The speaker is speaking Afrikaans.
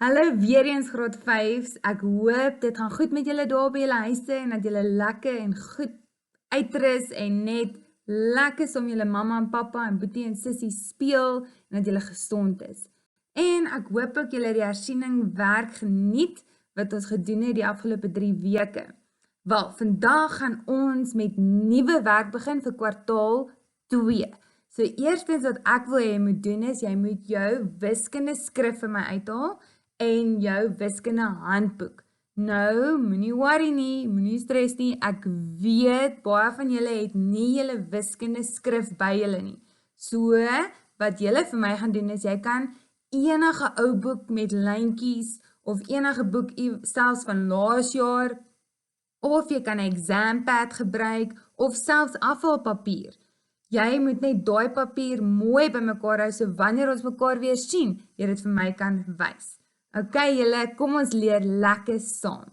Hallo weer eens graad 5's. Ek hoop dit gaan goed met julle daar by julle huise en dat julle lekker en goed uitrus en net lekker saam julle mamma en pappa en boetie en sussie speel en dat julle gesond is. En ek hoop ook julle die hersiening werk geniet wat ons gedoen het die afgelope 3 weke. Wel, vandag gaan ons met nuwe werk begin vir kwartaal 2. So eerstens wat ek wil hê jy moet doen is jy moet jou wiskunde skrif vir my uithaal en jou wiskunde handboek. Nou, moenie worry nie, moenie stres nie. Ek weet baie van julle het nie julle wiskunde skrif by julle nie. So, wat julle vir my gaan doen is jy kan enige ou boek met lyntjies of enige boek selfs van laas jaar of jy kan 'n exam pad gebruik of selfs afvalpapier. Jy moet net daai papier mooi bymekaar hou so wanneer ons mekaar weer sien, jy dit vir my kan wys. Okay, julle, kom ons leer lekker saam.